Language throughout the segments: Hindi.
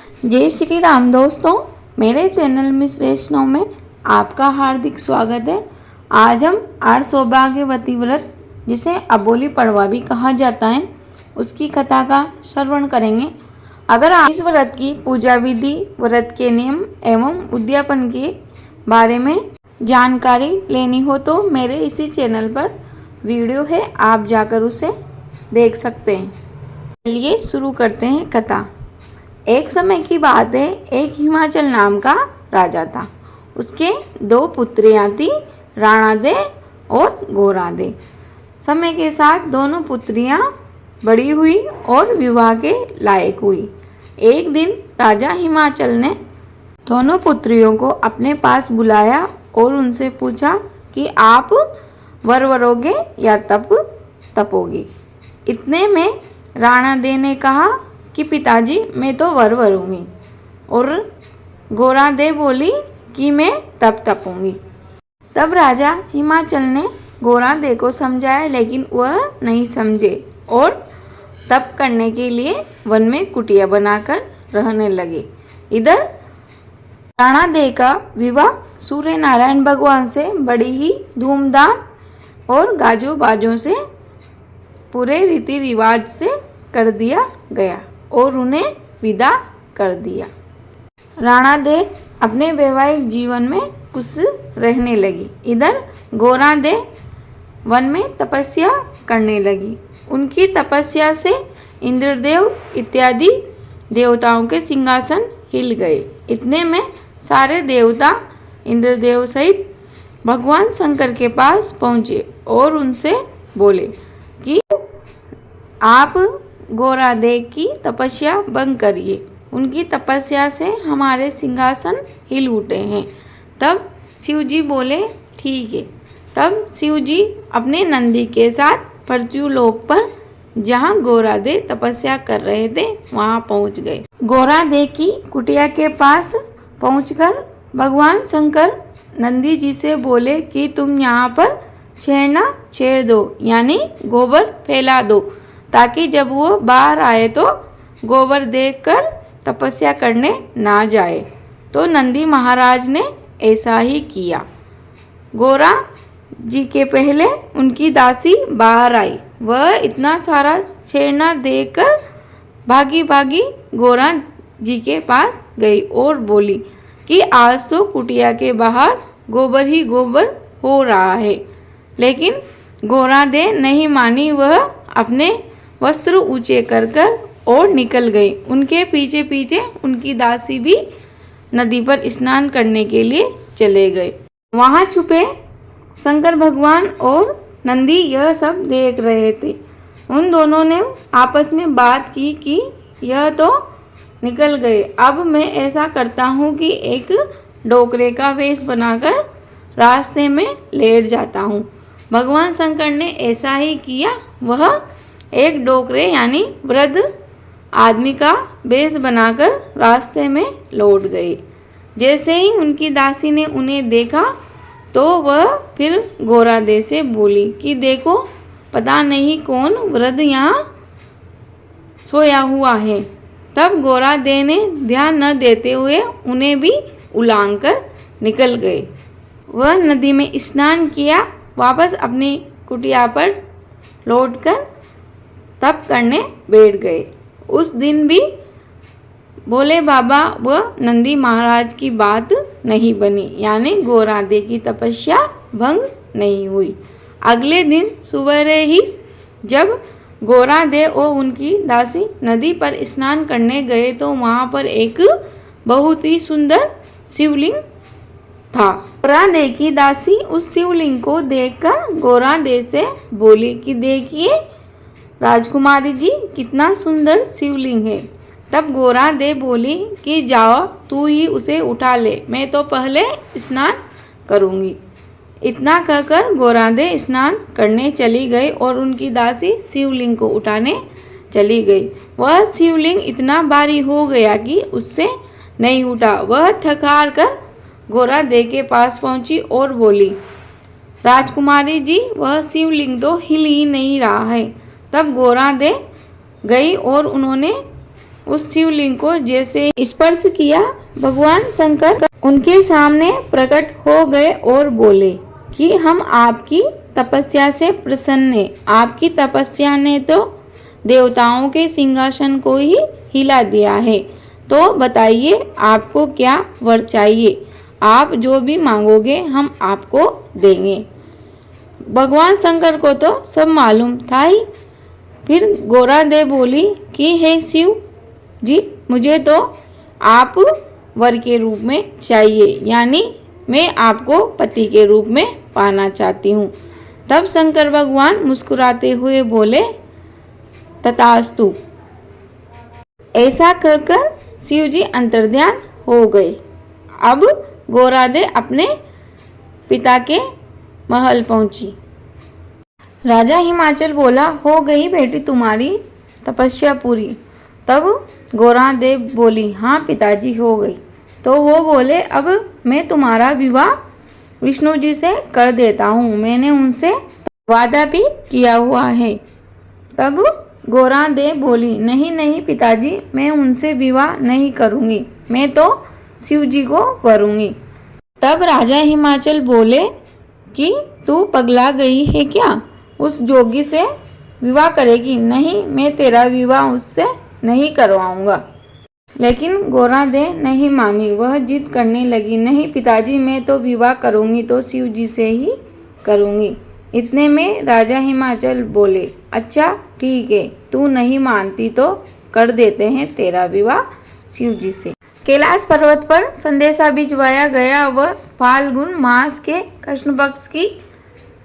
जय श्री राम दोस्तों, मेरे चैनल मिस वैष्णव में आपका हार्दिक स्वागत है। आज हम आठ सौभाग्यवती व्रत, जिसे अबोली पड़वा भी कहा जाता है, उसकी कथा का श्रवण करेंगे। अगर आप इस व्रत की पूजा विधि, व्रत के नियम एवं उद्यापन के बारे में जानकारी लेनी हो तो मेरे इसी चैनल पर वीडियो है, आप जाकर उसे देख सकते हैं। चलिए शुरू करते हैं कथा। एक समय की बात है, एक हिमाचल नाम का राजा था। उसके दो पुत्रियां थी, राणा दे और गोरा दे। समय के साथ दोनों पुत्रियां बड़ी हुई और विवाह के लायक हुई। एक दिन राजा हिमाचल ने दोनों पुत्रियों को अपने पास बुलाया और उनसे पूछा कि आप वर वरोगे या तप तपोगे। इतने में राणा दे ने कहा कि पिताजी, मैं तो वर वरूंगी। और गोरा दे बोली कि मैं तप तपूंगी। तब राजा हिमाचल ने गोरा दे को समझाया, लेकिन वह नहीं समझे और तप करने के लिए वन में कुटिया बनाकर रहने लगे। इधर राणा दे का विवाह सूर्य नारायण भगवान से बड़ी ही धूमधाम और गाजों बाजों से पूरे रीति रिवाज से कर दिया गया और उन्हें विदा कर दिया। राणा दे अपने वैवाहिक जीवन में खुश रहने लगी। इधर गोरा दे वन में तपस्या करने लगी। उनकी तपस्या से इंद्रदेव इत्यादि देवताओं के सिंहासन हिल गए। इतने में सारे देवता इंद्रदेव सहित भगवान शंकर के पास पहुँचे और उनसे बोले कि आप गोरा दे की तपस्या भंग करिए। उनकी तपस्या से हमारे सिंहासन हिल उठे हैं। तब शिव जी बोले ठीक है। तब शिव जी अपने नंदी के साथ पृथ्वीलोक पर, जहाँ गोरा दे तपस्या कर रहे थे, वहाँ पहुँच गए। गोरा दे की कुटिया के पास पहुँचकर भगवान शंकर नंदी जी से बोले कि तुम यहाँ पर छेड़ना छेड़ दो, यानी गोबर फैला दो, ताकि जब वो बाहर आए तो गोबर देखकर तपस्या करने ना जाए। तो नंदी महाराज ने ऐसा ही किया। गोरा जी के पहले उनकी दासी बाहर आई। वह इतना सारा छेड़ना देखकर भागी भागी गोरा जी के पास गई और बोली कि आज तो कुटिया के बाहर गोबर ही गोबर हो रहा है। लेकिन गोरा दे नहीं मानी। वह अपने वस्त्र ऊंचे कर कर और निकल गई। उनके पीछे पीछे उनकी दासी भी नदी पर स्नान करने के लिए चले गए। वहाँ छुपे शंकर भगवान और नंदी यह सब देख रहे थे। उन दोनों ने आपस में बात की कि यह तो निकल गए, अब मैं ऐसा करता हूँ कि एक डोकरे का वेश बनाकर रास्ते में लेट जाता हूँ। भगवान शंकर ने ऐसा ही किया। वह एक डोकरे यानी वृद्ध आदमी का वेश बनाकर रास्ते में लौट गए। जैसे ही उनकी दासी ने उन्हें देखा तो वह फिर गोरा दे से बोली कि देखो, पता नहीं कौन वृद्ध यहाँ सोया हुआ है। तब गोरा दे ने ध्यान न देते हुए उन्हें भी उलांग कर निकल गए। वह नदी में स्नान किया, वापस अपनी कुटिया पर लौटकर तप करने बैठ गए। उस दिन भी भोले बाबा व नंदी महाराज की बात नहीं बनी, यानी गोरा दे की तपस्या भंग नहीं हुई। अगले दिन सुबह ही जब गोरा दे और उनकी दासी नदी पर स्नान करने गए तो वहाँ पर एक बहुत ही सुंदर शिवलिंग था। गोरा दे की दासी उस शिवलिंग को देखकर गोरा दे से बोली कि देखिए राजकुमारी जी, कितना सुंदर शिवलिंग है। तब गोरा दे बोली कि जाओ, तू ही उसे उठा ले, मैं तो पहले स्नान करूंगी। इतना कहकर गोरा दे स्नान करने चली गई और उनकी दासी शिवलिंग को उठाने चली गई। वह शिवलिंग इतना भारी हो गया कि उससे नहीं उठा। वह थक हार कर गोरा दे के पास पहुंची और बोली, राजकुमारी जी, वह शिवलिंग तो हिल ही नहीं रहा है। तब गोरा दे गई और उन्होंने उस शिवलिंग को जैसे स्पर्श किया, भगवान शंकर उनके सामने प्रकट हो गए और बोले कि हम आपकी तपस्या से प्रसन्न हैं। आपकी तपस्या ने तो देवताओं के सिंहासन को ही हिला दिया है। तो बताइए आपको क्या वर चाहिए? आप जो भी मांगोगे हम आपको देंगे। भगवान शंकर को तो सब मालूम था ही। फिर गोरादेव बोली कि हे शिव जी, मुझे तो आप वर के रूप में चाहिए, यानी मैं आपको पति के रूप में पाना चाहती हूँ। तब शंकर भगवान मुस्कुराते हुए बोले तथास्तु। ऐसा कहकर शिव जी अंतर्ध्यान हो गए। अब गोरादेव अपने पिता के महल पहुंची। राजा हिमाचल बोला, हो गई बेटी तुम्हारी तपस्या पूरी। तब गोरादेव बोली, हाँ पिताजी हो गई। तो वो बोले, अब मैं तुम्हारा विवाह विष्णु जी से कर देता हूँ, मैंने उनसे वादा भी किया हुआ है। तब गोरादेव बोली, नहीं नहीं पिताजी, मैं उनसे विवाह नहीं करूँगी, मैं तो शिव जी को वरूँगी। तब राजा हिमाचल बोले कि तू पगला गई है क्या? उस जोगी से विवाह करेगी? नहीं, मैं तेरा विवाह उससे नहीं करवाऊंगा। लेकिन गोरादेव नहीं मानी, वह जिद करने लगी, नहीं पिताजी, मैं तो विवाह करूंगी तो शिव जी से ही करूंगी। इतने में राजा हिमाचल बोले, अच्छा ठीक है, तू नहीं मानती तो कर देते हैं तेरा विवाह शिव जी से। कैलाश पर्वत पर संदेशा भिजवाया गया व फाल्गुन मास के कृष्ण पक्ष की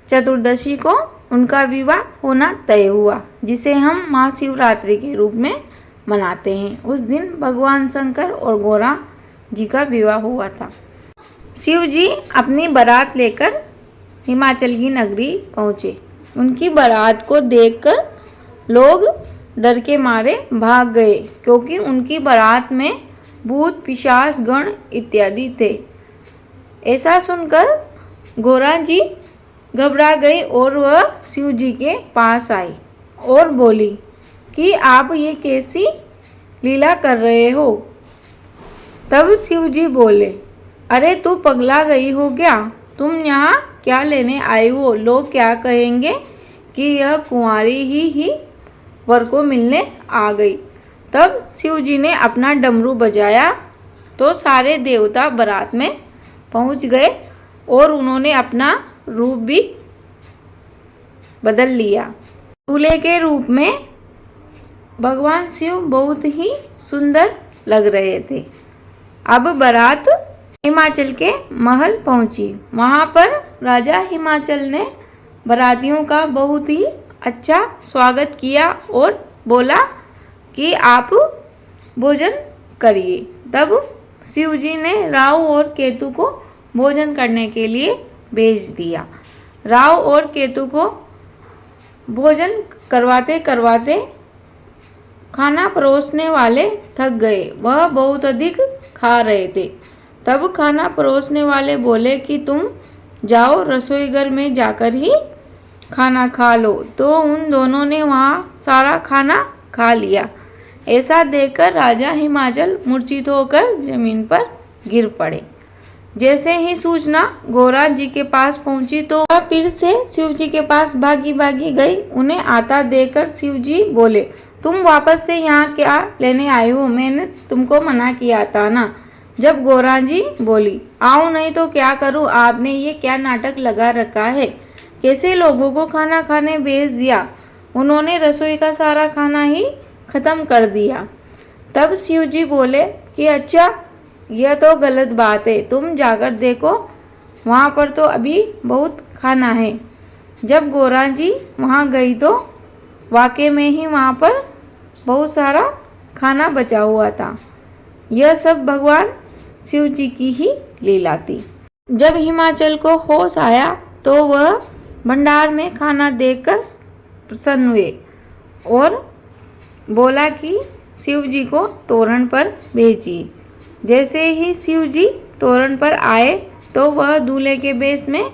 चतुर्दशी को उनका विवाह होना तय हुआ, जिसे हम महाशिवरात्रि के रूप में मनाते हैं। उस दिन भगवान शंकर और गोरा जी का विवाह हुआ था। शिव जी अपनी बारात लेकर हिमाचल की नगरी पहुँचे। उनकी बारात को देखकर लोग डर के मारे भाग गए, क्योंकि उनकी बारात में भूत पिशाच गण इत्यादि थे। ऐसा सुनकर गोरा जी घबरा गई और वह शिव जी के पास आई और बोली कि आप ये कैसी लीला कर रहे हो? तब शिव जी बोले, अरे तू पगला गई हो क्या? तुम यहाँ क्या लेने आई हो? लोग क्या कहेंगे कि यह कुंवारी ही वर को मिलने आ गई। तब शिव जी ने अपना डमरू बजाया तो सारे देवता बारात में पहुँच गए और उन्होंने अपना रूप भी बदल लिया। दूल्हे के रूप में भगवान शिव बहुत ही सुंदर लग रहे थे। अब बारात हिमाचल के महल पहुंची। वहां पर राजा हिमाचल ने बारातियों का बहुत ही अच्छा स्वागत किया और बोला कि आप भोजन करिए। तब शिव जी ने राहु और केतु को भोजन करने के लिए भेज दिया। राहु और केतु को भोजन करवाते करवाते खाना परोसने वाले थक गए, वह बहुत अधिक खा रहे थे। तब खाना परोसने वाले बोले कि तुम जाओ रसोई घर में जाकर ही खाना खा लो। तो उन दोनों ने वहाँ सारा खाना खा लिया। ऐसा देखकर राजा हिमाचल मूर्छित होकर जमीन पर गिर पड़े। जैसे ही सूचना गोरा जी के पास पहुंची तो वह फिर से शिव जी के पास भागी भागी गई। उन्हें आता देखकर शिव जी बोले, तुम वापस से यहाँ क्या लेने आए हो? मैंने तुमको मना किया था ना। जब गोरा जी बोली, आओ नहीं तो क्या करूँ, आपने ये क्या नाटक लगा रखा है? कैसे लोगों को खाना खाने भेज दिया? उन्होंने रसोई का सारा खाना ही खत्म कर दिया। तब शिव जी बोले कि अच्छा, यह तो गलत बात है, तुम जाकर देखो, वहाँ पर तो अभी बहुत खाना है। जब गोरा जी वहाँ गई तो वाकई में ही वहाँ पर बहुत सारा खाना बचा हुआ था। यह सब भगवान शिव जी की ही लीला थी। जब हिमाचल को होश आया तो वह भंडार में खाना देखकर प्रसन्न हुए और बोला कि शिव जी को तोरण पर भेजिए। जैसे ही शिव जी तोरण पर आए तो वह दूल्हे के वेश में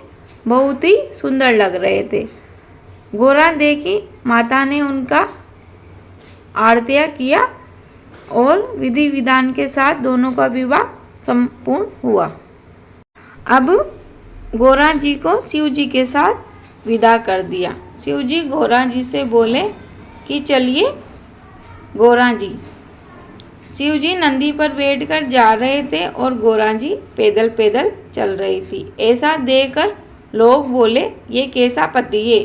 बहुत ही सुंदर लग रहे थे। गोरा देखी माता ने उनका आरतिया किया और विधि विधान के साथ दोनों का विवाह संपूर्ण हुआ। अब गोरा जी को शिव जी के साथ विदा कर दिया। शिव जी गोरा जी से बोले कि चलिए गोरा जी। शिव जी नंदी पर बैठकर जा रहे थे और गोरा जी पैदल पैदल चल रही थी। ऐसा देखकर लोग बोले, ये कैसा पति है,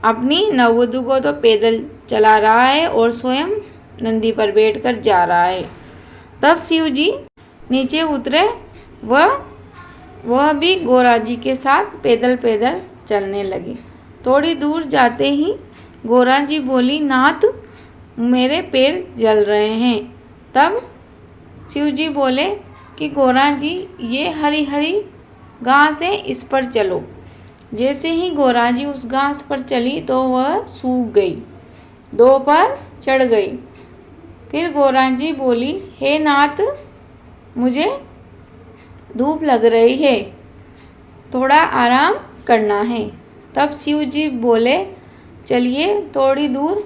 अपनी नववधू को तो पैदल चला रहा है और स्वयं नंदी पर बैठकर जा रहा है। तब शिव जी नीचे उतरे, वह भी गोरा जी के साथ पैदल पैदल चलने लगे। थोड़ी दूर जाते ही गोरा जी बोली, नाथ मेरे पैर जल रहे हैं। तब शिव जी बोले कि गोरा जी, ये हरी हरी घास है, इस पर चलो। जैसे ही गोरा जी उस घास पर चली तो वह सूख गई, दो पर चढ़ गई। फिर गोरा जी बोली, हे नाथ मुझे धूप लग रही है, थोड़ा आराम करना है। तब शिव जी बोले, चलिए थोड़ी दूर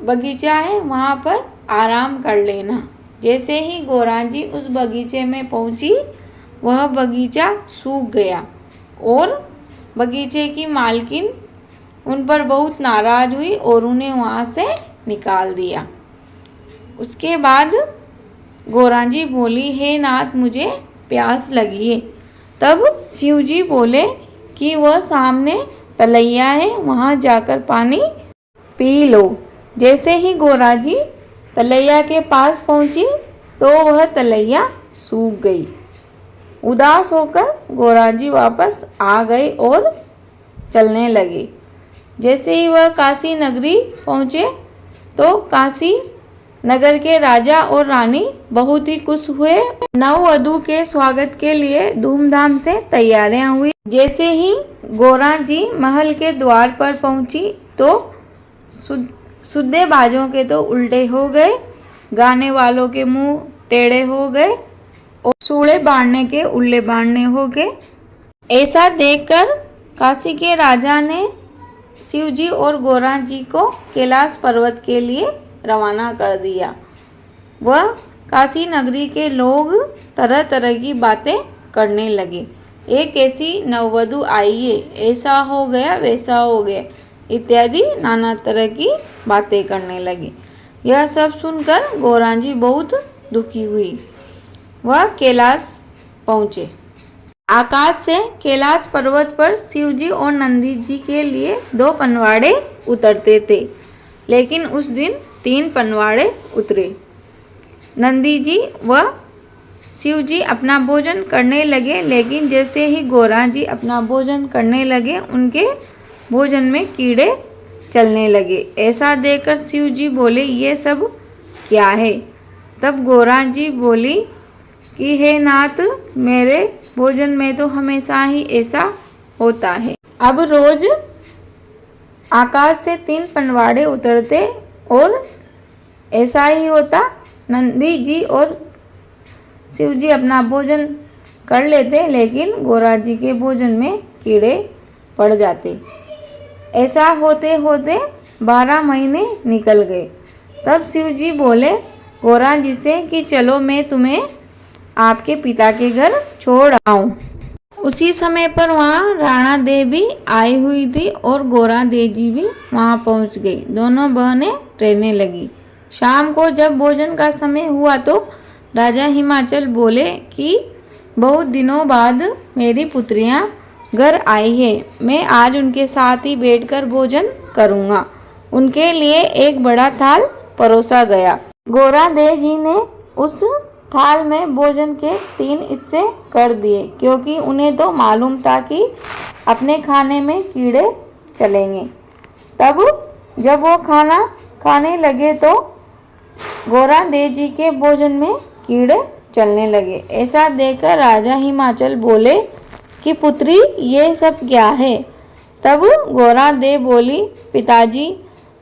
बगीचा है, वहाँ पर आराम कर लेना। जैसे ही गोरा जी उस बगीचे में पहुँची, वह बगीचा सूख गया और बगीचे की मालकिन उन पर बहुत नाराज़ हुई और उन्हें वहाँ से निकाल दिया। उसके बाद गोरा जी बोली, हे नाथ मुझे प्यास लगी है। तब शिव जी बोले कि वह सामने तलैया है, वहाँ जाकर पानी पी लो। जैसे ही गोरा जी तलैया के पास पहुँची तो वह तलैया सूख गई। उदास होकर गोरा जी वापस आ गए और चलने लगे। जैसे ही वह काशी नगरी पहुँचे तो काशी नगर के राजा और रानी बहुत ही खुश हुए। नववधू के स्वागत के लिए धूमधाम से तैयारियां हुई। जैसे ही गोरा जी महल के द्वार पर पहुंची तो सुद्देबाजों के तो उल्टे हो गए, गाने वालों के मुंह टेढ़े हो गए और सूड़े बांधने के उल्ले बांधने हो गए। ऐसा देखकर काशी के राजा ने शिव जी और गोरा जी को कैलाश पर्वत के लिए रवाना कर दिया। वह काशी नगरी के लोग तरह तरह की बातें करने लगे। एक ऐसी नववधू आई है, ऐसा हो गया वैसा हो गया इत्यादि नाना तरह की बातें करने लगे। यह सब सुनकर गोरा जी बहुत दुखी हुई। वह कैलाश पहुँचे। आकाश से कैलाश पर्वत पर शिव जी और नंदी जी के लिए 2 पनवाड़े उतरते थे, लेकिन उस दिन 3 पनवाड़े उतरे। नंदी जी व शिव जी अपना भोजन करने लगे, लेकिन जैसे ही गोरा जी अपना भोजन करने लगे उनके भोजन में कीड़े चलने लगे। ऐसा देखकर शिव जी बोले, ये सब क्या है? तब गोरा जी बोली कि हे नाथ, मेरे भोजन में तो हमेशा ही ऐसा होता है। अब रोज आकाश से 3 पनवाड़े उतरते और ऐसा ही होता। नंदी जी और शिव जी अपना भोजन कर लेते, लेकिन गोरा जी के भोजन में कीड़े पड़ जाते। ऐसा होते होते 12 महीने निकल गए। तब शिव जी बोले गोरा जी से कि चलो मैं तुम्हें आपके पिता के घर छोड़ आऊँ। उसी समय पर वहाँ राणा देव भी आई हुई थी और गोरा देव जी भी वहाँ पहुँच गई। दोनों बहनें रहने लगी। शाम को जब भोजन का समय हुआ तो राजा हिमाचल बोले कि बहुत दिनों बाद मेरी पुत्रियाँ घर आई है, मैं आज उनके साथ ही बैठकर भोजन करूँगा। उनके लिए एक बड़ा थाल परोसा गया। गोरा देव जी ने उस थाल में भोजन के 3 हिस्से कर दिए, क्योंकि उन्हें तो मालूम था कि अपने खाने में कीड़े चलेंगे। तब जब वो खाना खाने लगे तो गोरा देव जी के भोजन में कीड़े चलने लगे। ऐसा देखकर राजा हिमाचल बोले कि पुत्री, ये सब क्या है? तब गोरा देव बोली, पिताजी,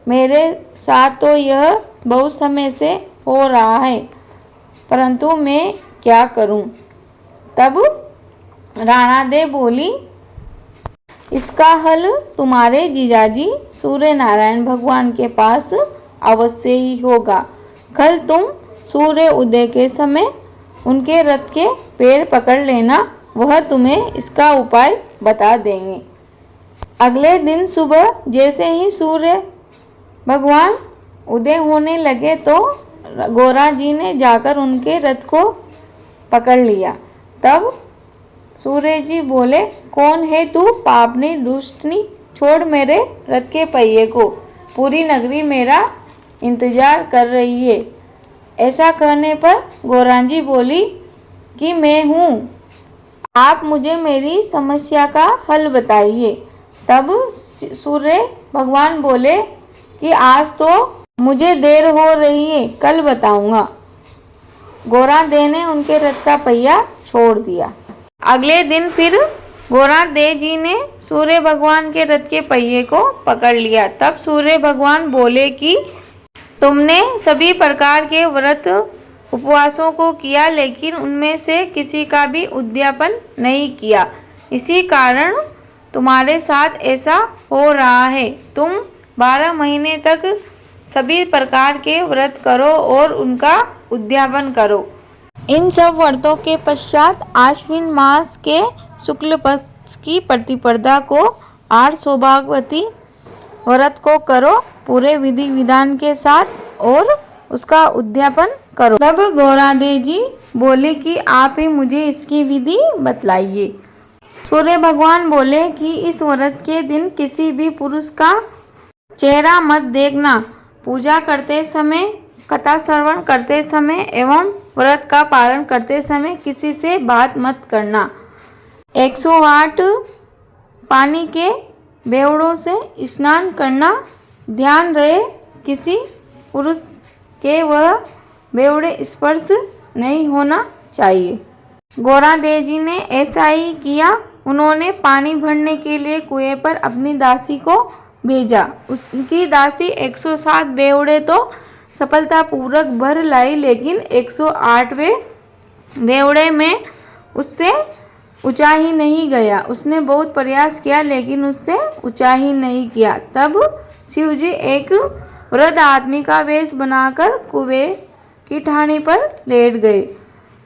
मेरे साथ तो यह बहुत समय से हो रहा है, परंतु मैं क्या करूं? तब राणा देव बोली, इसका हल तुम्हारे जीजाजी सूर्य नारायण भगवान के पास अवश्य ही होगा। कल तुम सूर्य उदय के समय उनके रथ के पैर पकड़ लेना, वह तुम्हें इसका उपाय बता देंगे। अगले दिन सुबह जैसे ही सूर्य भगवान उदय होने लगे तो गोरा जी ने जाकर उनके रथ को पकड़ लिया। तब सूर्य जी बोले, कौन है तू पापनी दुष्टनी, छोड़ मेरे रथ के पहिए को, पूरी नगरी मेरा इंतजार कर रही है। ऐसा कहने पर गोरा जी बोली कि मैं हूँ, आप मुझे मेरी समस्या का हल बताइए। तब सूर्य भगवान बोले कि आज तो मुझे देर हो रही है, कल बताऊंगा। गोरा दे ने उनके रथ का पहिया छोड़ दिया। अगले दिन फिर गोरा दे जी ने सूर्य भगवान के रथ के पहिए को पकड़ लिया। तब सूर्य भगवान बोले कि तुमने सभी प्रकार के व्रत उपवासों को किया, लेकिन उनमें से किसी का भी उद्यापन नहीं किया। इसी कारण तुम्हारे साथ ऐसा हो रहा है। तुम 12 महीने तक सभी प्रकार के व्रत करो और उनका उद्यापन करो। इन सब व्रतों के पश्चात आश्विन मास के शुक्ल पक्ष की प्रतिपदा को 8 सौभाग्यवती व्रत को करो पूरे विधि विधान के साथ और उसका उद्यापन करो। तब गौरादे जी बोले कि आप ही मुझे इसकी विधि बतलाइए। सूर्य भगवान बोले कि इस व्रत के दिन किसी भी पुरुष का चेहरा मत देखना, पूजा करते समय, कथा श्रवण करते समय एवं व्रत का पालन करते समय किसी से बात मत करना। 108 पानी के बेवड़ों से स्नान करना, ध्यान रहे किसी पुरुष के वह बेवड़े स्पर्श नहीं होना चाहिए। गौरादे जी ने ऐसा ही किया। उन्होंने पानी भरने के लिए कुएं पर अपनी दासी को भेजा। उसकी दासी 107 बेवड़े तो सफलतापूर्वक भर लाई, लेकिन 108वें बेवड़े में उससे ऊंचा ही नहीं गया। उसने बहुत प्रयास किया लेकिन उससे ऊंचा ही नहीं किया। तब शिवजी एक वृद्ध आदमी का वेश बनाकर कुएं की ठानी पर लेट गए।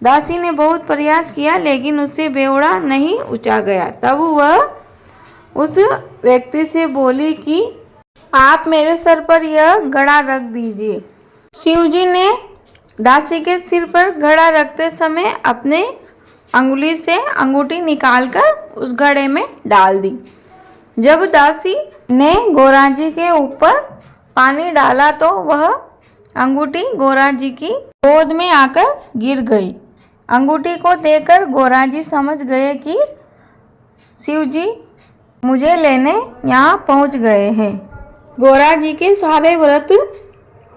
दासी ने बहुत प्रयास किया लेकिन उससे बेवड़ा नहीं ऊंचा गया। तब वह उस व्यक्ति से बोली कि आप मेरे सर पर यह घड़ा रख दीजिए। शिवजी ने दासी के सिर पर घड़ा रखते समय अपने अंगुली से अंगूठी निकालकर उस घड़े में डाल दी। जब दासी ने गोरा जी के ऊपर पानी डाला तो वह अंगूठी गोरा जी की गोद में आकर गिर गई। अंगूठी को देखकर गोरा जी समझ गए कि शिवजी मुझे लेने यहाँ पहुँच गए हैं। गोरा जी के सारे व्रत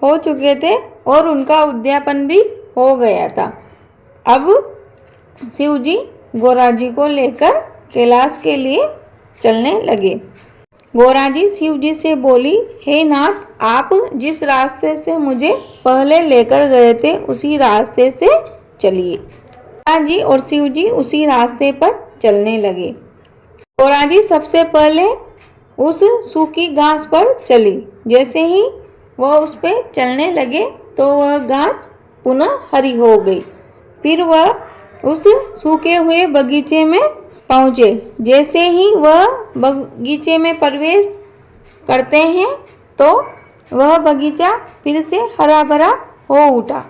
हो चुके थे और उनका उद्यापन भी हो गया था। अब शिवजी गोरा जी को लेकर कैलाश के लिए चलने लगे। गोरा जी शिवजी से बोली, हे नाथ, आप जिस रास्ते से मुझे पहले लेकर गए थे उसी रास्ते से चलिए। गोरा जी और शिवजी उसी रास्ते पर चलने लगे। गोरा जी सबसे पहले उस सूखी घास पर चली। जैसे ही वह उस पर चलने लगे तो वह घास पुनः हरी हो गई। फिर वह उस सूखे हुए बगीचे में पहुँचे। जैसे ही वह बगीचे में प्रवेश करते हैं तो वह बगीचा फिर से हरा भरा हो उठा।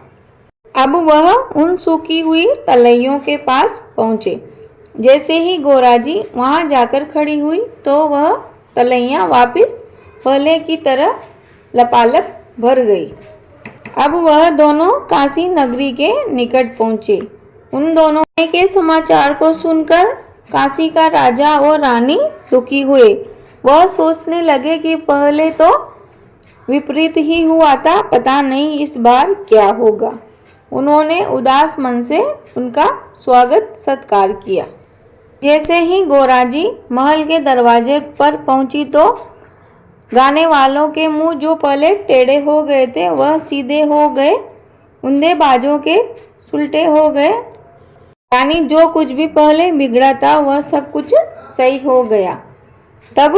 अब वह उन सूखी हुई तलैयों के पास पहुँचे। जैसे ही गोरा जी वहाँ जाकर खड़ी हुई तो वह तलैया वापस पहले की तरह लपालप भर गई। अब वह दोनों काशी नगरी के निकट पहुँचे। उन दोनों के समाचार को सुनकर काशी का राजा और रानी दुखी हुए। वह सोचने लगे कि पहले तो विपरीत ही हुआ था, पता नहीं इस बार क्या होगा। उन्होंने उदास मन से उनका स्वागत सत्कार किया। जैसे ही गोरा जी महल के दरवाजे पर पहुंची तो गाने वालों के मुंह जो पहले टेढ़े हो गए थे वह सीधे हो गए, उंधे बाजों के सुलटे हो गए। यानी जो कुछ भी पहले बिगड़ा था वह सब कुछ सही हो गया। तब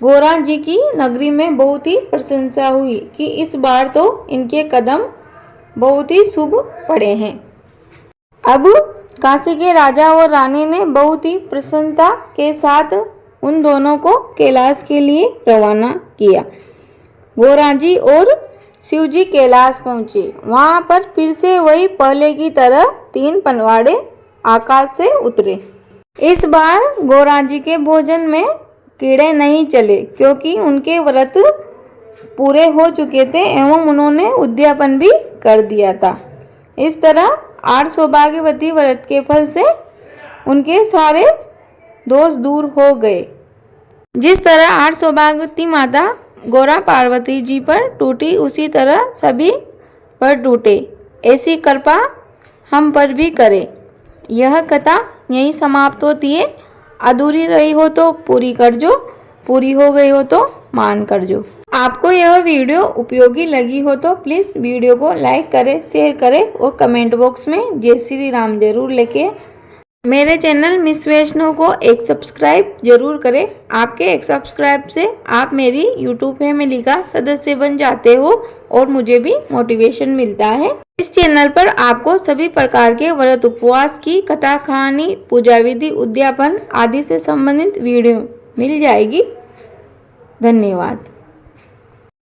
गोरा जी की नगरी में बहुत ही प्रशंसा हुई कि इस बार तो इनके कदम बहुत ही शुभ पड़े हैं। अब काशी के राजा और रानी ने बहुत ही प्रसन्नता के साथ उन दोनों को कैलाश के लिए रवाना किया। गोरा जी और शिव जी कैलाश पहुंचे। वहां पर फिर से वही पहले की तरह 3 पनवाड़े आकाश से उतरे। इस बार गोरा जी के भोजन में कीड़े नहीं चले क्योंकि उनके व्रत पूरे हो चुके थे एवं उन्होंने उद्यापन भी कर दिया था। इस तरह 8 सौभाग्यवती व्रत के फल से उनके सारे दोष दूर हो गए। जिस तरह 8 सौभाग्यवती माता गौरा पार्वती जी पर टूटी उसी तरह सभी पर टूटे, ऐसी कृपा हम पर भी करे। यह कथा यहीं समाप्त होती है। अधूरी रही हो तो पूरी कर जो, पूरी हो गई हो तो मान कर जो। आपको यह वीडियो उपयोगी लगी हो तो प्लीज़ वीडियो को लाइक करें, शेयर करें और कमेंट बॉक्स में जय श्री राम जरूर लिखें। मेरे चैनल मिस वैष्णव को एक सब्सक्राइब जरूर करें। आपके एक सब्सक्राइब से आप मेरी यूट्यूब फैमिली का सदस्य बन जाते हो और मुझे भी मोटिवेशन मिलता है। इस चैनल पर आपको सभी प्रकार के व्रत उपवास की कथा, कहानी, पूजा विधि, उद्यापन आदि से संबंधित वीडियो मिल जाएगी। धन्यवाद।